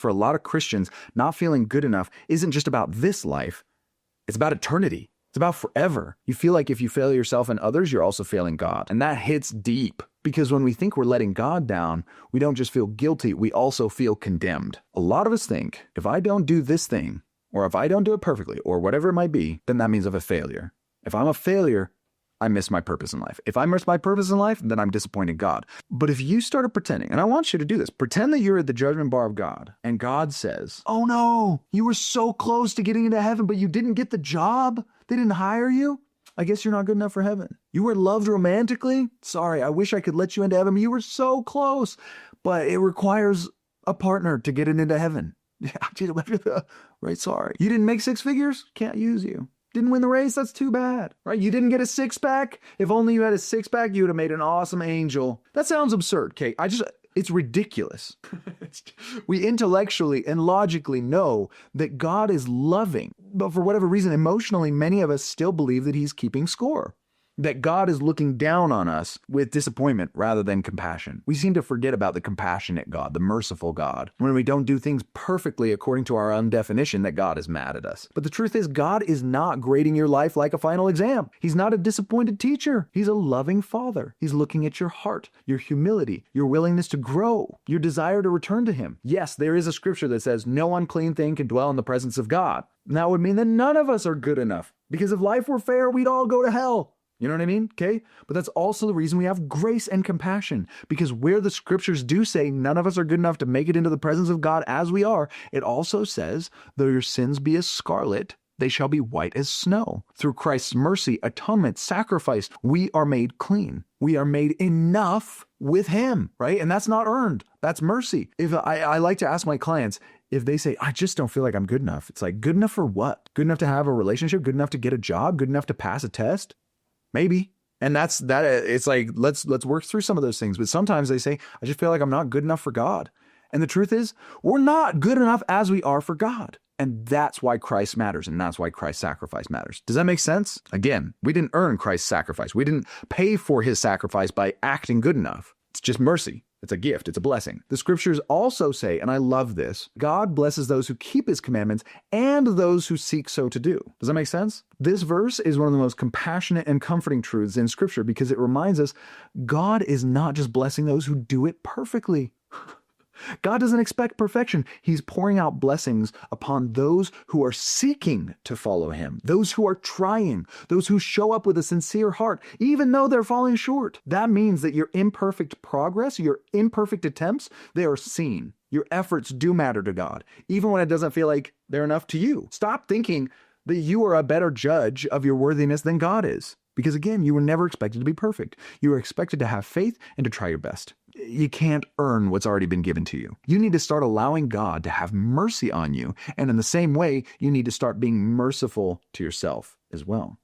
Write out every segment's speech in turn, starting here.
For a lot of Christians, not feeling good enough isn't just about this life. It's about eternity. It's about forever. You feel like if you fail yourself and others, you're also failing God. And that hits deep, because when we think we're letting God down, we don't just feel guilty, we also feel condemned. A lot of us think, if I don't do this thing, or if I don't do it perfectly, or whatever it might be, then that means I'm a failure. If I'm a failure, I miss my purpose in life. If I miss my purpose in life, then I'm disappointing God. But if you started pretending, and I want you to do this, pretend that you're at the judgment bar of God, and God says, oh no, you were so close to getting into heaven, but you didn't get the job. They didn't hire you. I guess you're not good enough for heaven. You were loved romantically. Sorry, I wish I could let you into heaven. You were so close, but it requires a partner to get it into heaven. Right, sorry. You didn't make 6 figures? Can't use you. Didn't win the race? That's too bad, right? You didn't get a 6-pack? If only you had a 6-pack, you would have made an awesome angel. That sounds absurd, Kate. It's ridiculous. We intellectually and logically know that God is loving, but for whatever reason, emotionally, many of us still believe that he's keeping score. That God is looking down on us with disappointment rather than compassion. We seem to forget about the compassionate God, the merciful God. When we don't do things perfectly according to our own definition, that God is mad at us. But the truth is, God is not grading your life like a final exam. He's not a disappointed teacher. He's a loving father. He's looking at your heart, your humility, your willingness to grow, your desire to return to him. Yes, there is a scripture that says no unclean thing can dwell in the presence of God. And that would mean that none of us are good enough. Because if life were fair, we'd all go to hell. You know what I mean? Okay? But that's also the reason we have grace and compassion. Because where the scriptures do say none of us are good enough to make it into the presence of God as we are, it also says, though your sins be as scarlet, they shall be white as snow. Through Christ's mercy, atonement, sacrifice, we are made clean. We are made enough with him, right? And that's not earned. That's mercy. If I like to ask my clients, if they say, I just don't feel like I'm good enough. It's like, good enough for what? Good enough to have a relationship? Good enough to get a job? Good enough to pass a test? Maybe. And that's that. It's like, let's work through some of those things. But sometimes they say, I just feel like I'm not good enough for God. And the truth is, we're not good enough as we are for God. And that's why Christ matters. And that's why Christ's sacrifice matters. Does that make sense? Again, we didn't earn Christ's sacrifice. We didn't pay for his sacrifice by acting good enough. It's just mercy. It's a gift. It's a blessing. The scriptures also say, and I love this, God blesses those who keep his commandments and those who seek so to do. Does that make sense? This verse is one of the most compassionate and comforting truths in scripture because it reminds us God is not just blessing those who do it perfectly. God doesn't expect perfection. He's pouring out blessings upon those who are seeking to follow him, those who are trying, those who show up with a sincere heart, even though they're falling short. That means that your imperfect progress, your imperfect attempts, they are seen. Your efforts do matter to God, even when it doesn't feel like they're enough to you. Stop thinking that you are a better judge of your worthiness than God is. Because again, you were never expected to be perfect. You were expected to have faith and to try your best. You can't earn what's already been given to you. You need to start allowing God to have mercy on you. And in the same way, you need to start being merciful to yourself as well.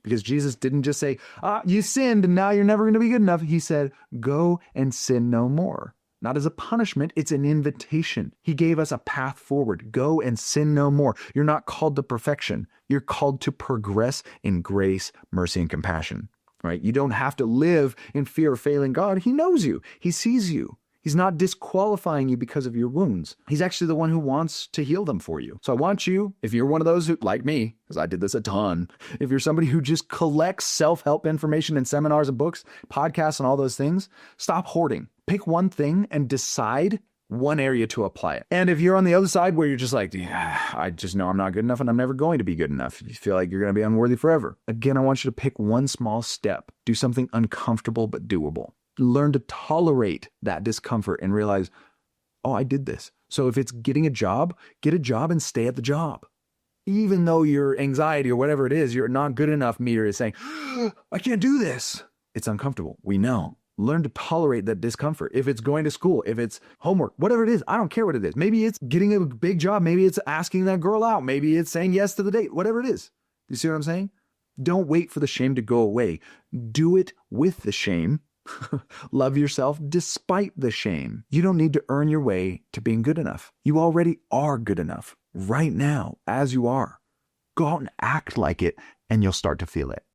Because Jesus didn't just say, you sinned and now you're never going to be good enough. He said, go and sin no more. Not as a punishment, it's an invitation. He gave us a path forward. Go and sin no more. You're not called to perfection. You're called to progress in grace, mercy, and compassion, right? You don't have to live in fear of failing God. He knows you. He sees you. He's not disqualifying you because of your wounds. He's actually the one who wants to heal them for you. So I want you, if you're one of those who, like me, because I did this a ton, if you're somebody who just collects self-help information in seminars and books, podcasts, and all those things, stop hoarding. Pick one thing and decide one area to apply it. And if you're on the other side where you're just like, I just know I'm not good enough and I'm never going to be good enough. You feel like you're going to be unworthy forever. Again, I want you to pick one small step. Do something uncomfortable but doable. Learn to tolerate that discomfort and realize, oh, I did this. So if it's getting a job, get a job and stay at the job. Even though your anxiety or whatever it is, you're not good enough meter is saying, I can't do this. It's uncomfortable. We know. Learn to tolerate that discomfort. If it's going to school, if it's homework, whatever it is, I don't care what it is. Maybe it's getting a big job. Maybe it's asking that girl out. Maybe it's saying yes to the date, whatever it is. You see what I'm saying? Don't wait for the shame to go away. Do it with the shame. Love yourself despite the shame. You don't need to earn your way to being good enough. You already are good enough right now as you are. Go out and act like it and you'll start to feel it.